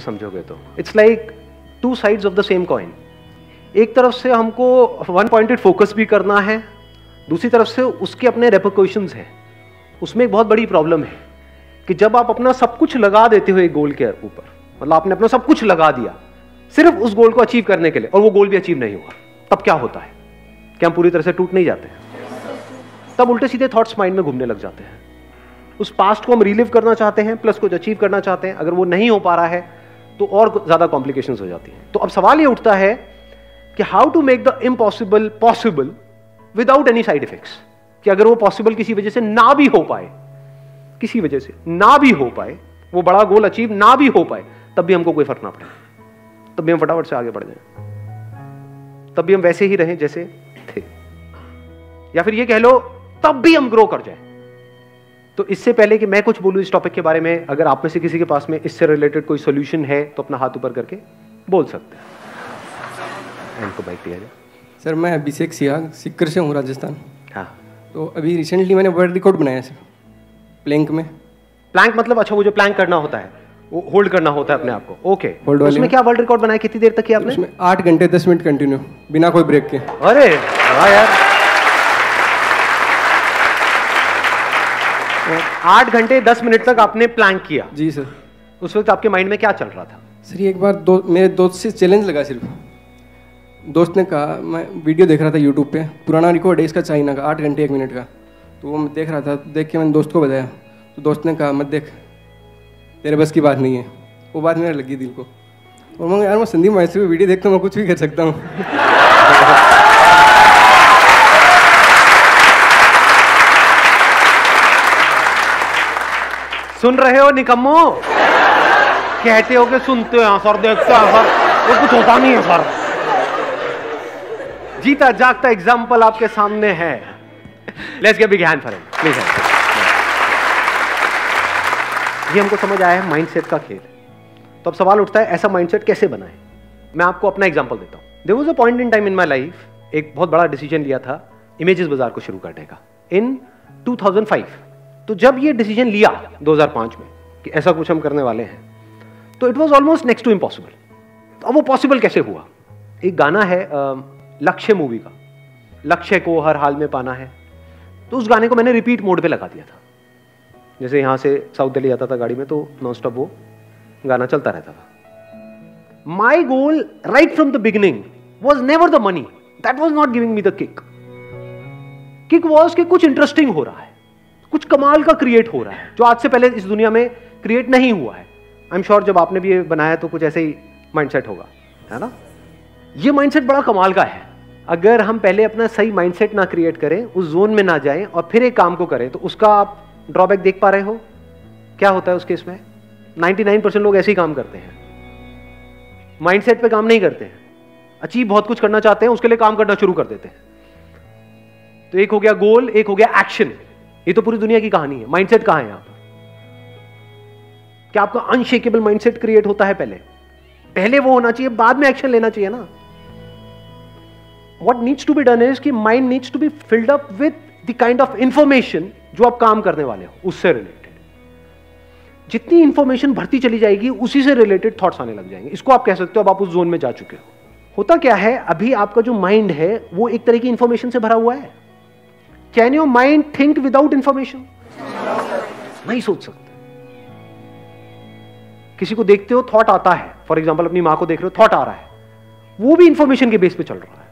समझोगे तो it's like two sides of the same coin. एक तरफ से हमको वन पॉइंटेड फोकस भी करना है, दूसरी तरफ से उसके अपने रेपरकशंस हैं। उसमें एक बहुत बड़ी प्रॉब्लम है कि जब आप अपना सब कुछ लगा देते हो एक गोल के ऊपर, मतलब आपने अपना सब कुछ लगा दिया सिर्फ उस गोल को अचीव करने के लिए, और वो गोल भी अचीव नहीं हुआ, तब क्या होता है? क्या हम पूरी तरह से टूट नहीं जाते हैं? तब उल्टे सीधे थॉट्स माइंड में घूमने लग जाते हैं। उस पास्ट को हम रिलीव करना चाहते हैं, प्लस कुछ अचीव करना चाहते हैं। अगर वो नहीं हो पा रहा है तो और ज्यादा कॉम्प्लिकेशंस हो जाती हैं। तो अब सवाल ये उठता है कि how to make the impossible possible without any side effects. कि अगर वो पॉसिबल किसी वजह से ना भी हो पाए, किसी वजह से ना भी हो पाए, वो बड़ा गोल अचीव ना भी हो पाए, तब भी हमको कोई फर्क ना पड़े, तब भी हम फटाफट से आगे बढ़ जाए, तब भी हम वैसे ही रहें जैसे थे, या फिर ये कह लो तब भी हम ग्रो कर जाए। तो इससे पहले कि मैं कुछ बोलूं इस टॉपिक के बारे में, अगर आप में से किसी के पास में इससे रिलेटेड कोई सॉल्यूशन है तो अपना हाथ ऊपर करके बोल सकते हैं। इनको बाइक दिया जाए। सर मैं अभिषेक सियाग सिक्कर से हूँ, राजस्थान। हाँ, तो अभी रिसेंटली मैंने वर्ल्ड रिकॉर्ड बनाया सर प्लैंक में। प्लैंक मतलब अच्छा वो जो प्लैंक करना होता है, वो होल्ड करना होता है अपने आप को। ओके, होल्ड वाले उसमें क्या वर्ल्ड रिकॉर्ड बनाया? कितनी देर तक किया आपने? उसमें 8 घंटे 10 मिनट कंटिन्यू बिना कोई ब्रेक के। अरे वाह यार, 8 घंटे 10 मिनट तक आपने प्लैंक किया? जी सर। उस वक्त आपके माइंड में क्या चल रहा था? सर एक बार मेरे दोस्त से चैलेंज लगा। सिर्फ दोस्त ने कहा, मैं वीडियो देख रहा था यूट्यूब पे, पुराना रिकॉर्ड है इसका चाइना का, 8 घंटे 1 मिनट का। तो वो मैं देख रहा था, देख के मैंने दोस्त को बताया, तो दोस्त ने कहा मत देख, तेरे बस की बात नहीं है। वो बात मेरे लगी दिल को, और मैं यार मैं संदीप माहेश्वरी की वीडियो देखता हूँ, मैं कुछ भी कर सकता हूँ। सुन रहे हो निकम्मो? कहते हो कि सुनते हैं सर, देखते हैं सर, वो कुछ होता नहीं है सर। जीता जागता एग्जाम्पल आपके सामने है। Let's give big hand for him please. ये हमको समझ आया है माइंडसेट का खेल। तो अब सवाल उठता है ऐसा माइंडसेट कैसे बनाएं? मैं आपको अपना एग्जांपल देता हूं। There was a point in time in my life, एक बहुत बड़ा डिसीजन लिया था इमेजेस बाजार को शुरू करने का इन 2005। तो जब ये डिसीजन लिया 2005 में कि ऐसा कुछ हम करने वाले हैं, तो it was almost next to impossible. तो अब वो पॉसिबल कैसे हुआ? एक गाना है लक्ष्य मूवी का, लक्ष्य को हर हाल में पाना है। तो उस गाने को मैंने रिपीट मोड पे लगा दिया था। जैसे यहां से साउथ दिल्ली आता था गाड़ी में, तो नॉन स्टॉप वो गाना चलता रहता था। My goal right from the beginning was never the money, that was not giving me the kick. Kick was कि कुछ इंटरेस्टिंग हो रहा है, कुछ कमाल का क्रिएट हो रहा है जो आज से पहले इस दुनिया में क्रिएट नहीं हुआ है। आई एम श्योर जब आपने भी ये बनाया तो कुछ ऐसे ही माइंडसेट होगा, है ना? ये माइंडसेट बड़ा कमाल का है। अगर हम पहले अपना सही माइंडसेट ना क्रिएट करें, उस जोन में ना जाएं और फिर एक काम को करें, तो उसका आप ड्रॉबैक देख पा रहे हो क्या होता है उस केस में? 99% लोग ऐसे ही काम करते हैं, माइंडसेट पे काम नहीं करते हैं। अचीव बहुत कुछ करना चाहते हैं, उसके लिए काम करना शुरू कर देते हैं। तो एक हो गया गोल, एक हो गया एक्शन। ये तो पूरी दुनिया की कहानी है। माइंडसेट कहां है यहां पर? क्या आपका अनशेकेबल माइंडसेट क्रिएट होता है पहले वो होना चाहिए, बाद में एक्शन लेना चाहिए ना। What needs to be done is कि mind needs to be filled up with the kind of information जो आप काम करने वाले हो उससे रिलेटेड। जितनी इंफॉर्मेशन भरती चली जाएगी उसी से रिलेटेड थॉट्स आने लग जाएंगे। इसको आप कह सकते हो अब आप उस जोन में जा चुके हो। होता क्या है, अभी आपका जो माइंड है वो एक तरह की इंफॉर्मेशन से भरा हुआ है। Can your mind think without information? नहीं सोच सकते। किसी को देखते हो, थॉट आता है, फॉर एग्जाम्पल अपनी मां को देख रहे हो, थॉट आ रहा है, वो भी इंफॉर्मेशन के बेस पे चल रहा है।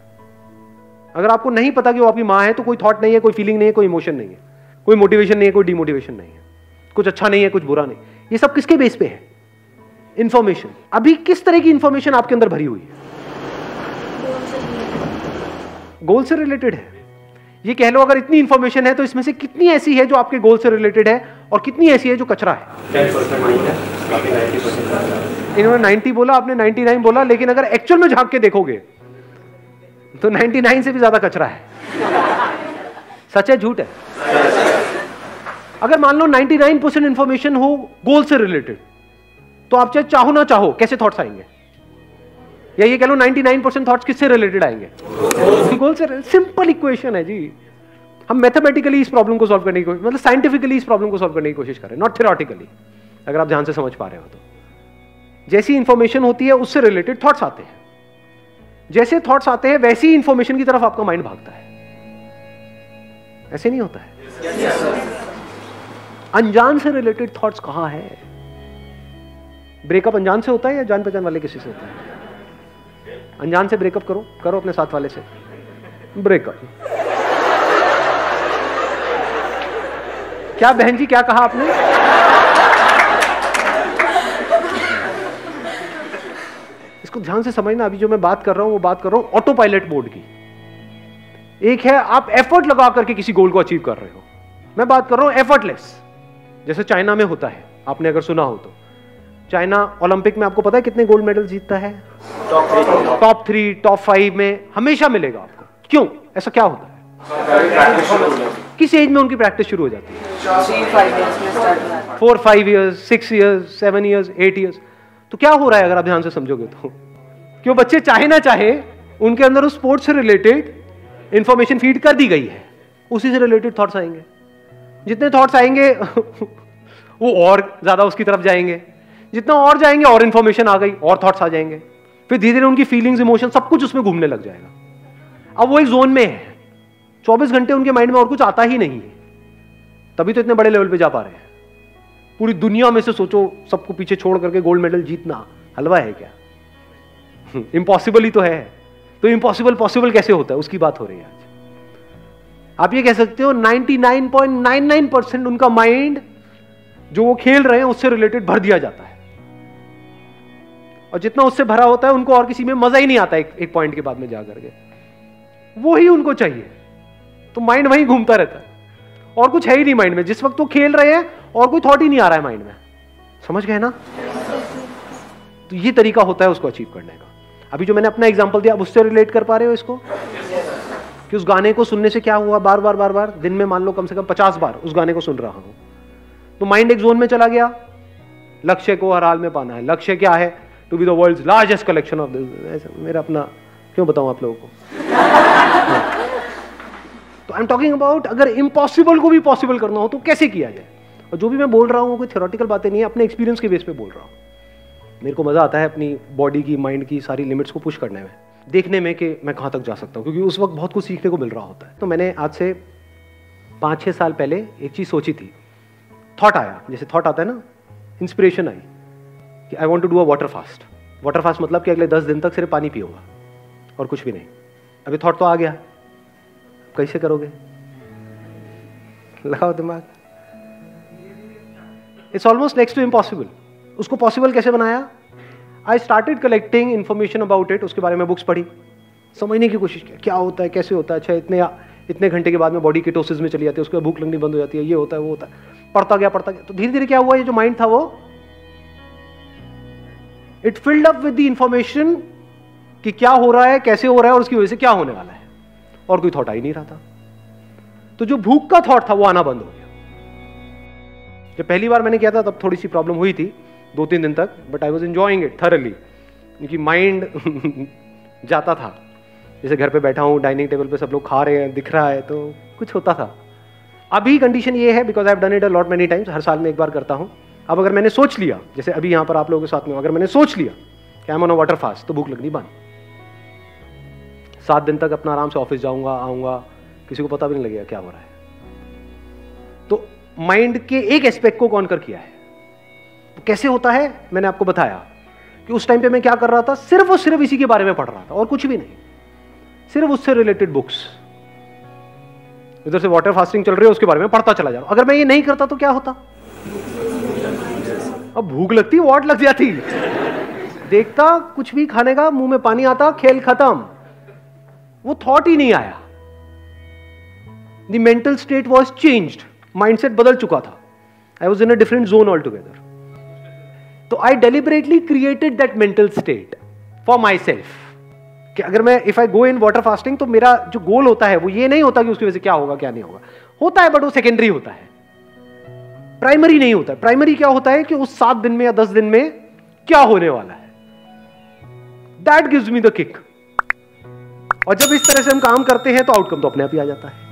अगर आपको नहीं पता कि वो आपकी मां है तो कोई थॉट नहीं है, कोई फीलिंग नहीं है, कोई इमोशन नहीं है, कोई मोटिवेशन नहीं है, कोई डिमोटिवेशन नहीं है, कुछ अच्छा नहीं है, कुछ बुरा नहीं। ये सब किसके बेस पे है? इंफॉर्मेशन। अभी किस तरह की इंफॉर्मेशन आपके अंदर भरी हुई है? गोल से रिलेटेड है। ये कह लो अगर इतनी इंफॉर्मेशन है तो इसमें से कितनी ऐसी है जो आपके गोल से रिलेटेड है और कितनी ऐसी है जो कचरा है? 10% है। इन्होंने 90 बोला, आपने 99 बोला, लेकिन अगर एक्चुअल में झांक के देखोगे तो 99 से भी ज्यादा कचरा है। सच है झूठ है? अगर मान लो 99% इंफॉर्मेशन हो गोल से रिलेटेड, तो आप चाहे चाहो ना चाहो कैसे थॉट्स आएंगे? या ये कह लो 99% थॉट्स किससे रिलेटेड आएंगे? गोल से। सिंपल इक्वेशन है जी। हम मैथमेटिकली इस प्रॉब्लम को सॉल्व करने की कोशिश, मतलब साइंटिफिकली इस प्रॉब्लम को सॉल्व करने की कोशिश कर रहे हैं, नॉट थ्योरेटिकली। अगर आप ध्यान से समझ पा रहे हो तो जैसी इंफॉर्मेशन होती है उससे रिलेटेड थॉट्स आते हैं, जैसे थॉट्स आते हैं वैसी इंफॉर्मेशन की तरफ आपका माइंड भागता है। ऐसे नहीं होता है? अनजान से रिलेटेड थॉट्स कहां है? ब्रेकअप अनजान से होता है या जान पहचान वाले किसी से होता है? अनजान से ब्रेकअप करो अपने साथ वाले से ब्रेकअप। क्या बहन जी, क्या कहा आपने? इसको ध्यान से समझना। अभी जो मैं बात कर रहा हूं वो बात कर रहा हूं ऑटो पायलट मोड की। एक है आप एफर्ट लगा करके किसी गोल को अचीव कर रहे हो, मैं बात कर रहा हूं एफर्टलेस, जैसे चाइना में होता है। आपने अगर सुना हो तो चाइना ओलंपिक में आपको पता है कितने गोल्ड मेडल जीतता है? टॉप 3 टॉप 5 में हमेशा मिलेगा आपको। क्यों? ऐसा क्या होता है? किस एज में उनकी प्रैक्टिस शुरू हो जाती है? 4, 5 ईयर्स, 6 ईयर्स, 7 ईयर्स, 8 ईयर्स। तो क्या हो रहा है अगर आप ध्यान से समझोगे तो, क्यों बच्चे चाहे ना चाहे उनके अंदर उस स्पोर्ट्स से रिलेटेड इंफॉर्मेशन फीड कर दी गई है, उसी से रिलेटेड थॉट्स आएंगे। जितने थॉट्स आएंगे वो और ज्यादा उसकी तरफ जाएंगे, जितना और जाएंगे और इंफॉर्मेशन आ गई और थॉट्स आ जाएंगे, फिर धीरे धीरे उनकी फीलिंग्स, इमोशन सब कुछ उसमें घूमने लग जाएगा। अब वो एक जोन में है, 24 घंटे उनके माइंड में और कुछ आता ही नहीं है, तभी तो इतने बड़े लेवल पे जा पा रहे हैं। पूरी दुनिया में से सोचो सबको पीछे छोड़ करके गोल्ड मेडल जीतना हलवा है क्या? इम्पॉसिबल ही तो है। तो इम्पॉसिबल पॉसिबल कैसे होता है, उसकी बात हो रही है आज। आप ये कह सकते हो 99.99% उनका माइंड जो वो खेल रहे हैं उससे रिलेटेड भर दिया जाता है, और जितना उससे भरा होता है उनको और किसी में मजा ही नहीं आता। एक पॉइंट के बाद में जाकर के वो ही उनको चाहिए, तो माइंड वहीं घूमता रहता है और कुछ है ही नहीं माइंड में। जिस वक्त वो खेल रहे हैं और कोई थॉट ही नहीं आ रहा है माइंड में। समझ गए ना? तो ये तरीका होता है उसको अचीव करने का। अभी जो मैंने अपना एग्जांपल दिया, अब उससे रिलेट कर पा रहे हो इसको? कि उस गाने को सुनने से क्या हुआ, बार बार दिन में मान लो कम से कम 50 बार उस गाने को सुन रहा हूं, तो माइंड एक जोन में चला गया। लक्ष्य को हर हाल में पाना है। लक्ष्य क्या है? To be the world's largest collection of this. मेरा अपना क्यों बताऊं आप लोगों को? तो आई एम टॉकिंग अबाउट अगर इम्पॉसिबल को भी पॉसिबल करना हो तो कैसे किया जाए। और जो भी मैं बोल रहा हूं कोई थ्योरेटिकल बातें नहीं है, अपने एक्सपीरियंस के बेस पे बोल रहा हूं। मेरे को मजा आता है अपनी बॉडी की, माइंड की सारी लिमिट्स को पुश करने में, देखने में कि मैं कहां तक जा सकता हूं, क्योंकि उस वक्त बहुत कुछ सीखने को मिल रहा होता है। तो मैंने आज से 5-6 साल पहले एक चीज सोची थी। थॉट आया, जैसे थॉट आता है ना, इंस्पिरेशन आई कि I want to do a water fast. Water fast मतलब कि अगले 10 दिन तक सिर्फ पानी पियूंगा और कुछ भी नहीं। अभी थॉट तो आ गया, कैसे करोगे? लगाओ दिमाग। It's almost next to impossible. उसको पॉसिबल कैसे बनाया? I started collecting information about it. उसके बारे में बुक्स पढ़ी, समझने की कोशिश की क्या होता है, कैसे होता है। अच्छा, इतने घंटे के बाद में बॉडी कीटोसिस में चली जाती है, उसके बाद भूख लगनी बंद हो जाती है, ये होता है वो होता है। पढ़ता गया। तो धीरे धीरे क्या हुआ, ये जो माइंड था वो it filled up with the information कि क्या हो रहा है, कैसे हो रहा है और उसकी वजह से क्या होने वाला है, और कोई थॉट आ ही नहीं रहा था। तो जो भूख का थॉट था वो आना बंद हो गया। जब पहली बार मैंने किया था तब थोड़ी सी प्रॉब्लम हुई थी 2-3 दिन तक, but I was enjoying it thoroughly, क्योंकि माइंड जाता था। जैसे घर पे बैठा हूँ, डाइनिंग टेबल पे सब लोग खा रहे हैं, दिख रहा है, तो कुछ होता था। अभी कंडीशन ये है, because I have done it a lot many times, हर साल में एक बार करता हूँ। अब अगर मैंने सोच लिया, जैसे अभी यहाँ पर आप लोगों के साथ में, अगर मैंने सोच लिया कि I am on a water fast, तो भूख लगनी बंद। 7 दिन तक अपना आराम से ऑफिस जाऊंगा, आऊंगा, किसी को पता भी नहीं लगेगा क्या हो रहा है। तो माइंड के एक एस्पेक्ट को कॉन्कर किया है। तो कैसे होता है मैंने आपको बताया कि उस टाइम पे मैं क्या कर रहा था, सिर्फ और सिर्फ इसी के बारे में पढ़ रहा था और कुछ भी नहीं, सिर्फ उससे रिलेटेड बुक्स। इधर से वाटर फास्टिंग चल रही है, उसके बारे में पढ़ता चला जा रहा हूं। अगर मैं ये नहीं करता तो क्या होता? अब भूख लगती, वाट लग जाती, देखता कुछ भी खाने का, मुंह में पानी आता, खेल खत्म, वो थॉट ही नहीं आया। The mental state was changed, mindset बदल चुका था। I was in a different zone all together. तो I deliberately created that mental state for myself, कि अगर मैं if I go in water fasting, तो मेरा जो गोल होता है वो ये नहीं होता कि उसकी वजह से क्या होगा क्या नहीं होगा, होता है बट वो सेकेंडरी होता है, प्राइमरी नहीं होता है। प्राइमरी क्या होता है कि उस 7 दिन में या 10 दिन में क्या होने वाला है, that gives me the kick. और जब इस तरह से हम काम करते हैं तो आउटकम तो अपने आप ही आ जाता है।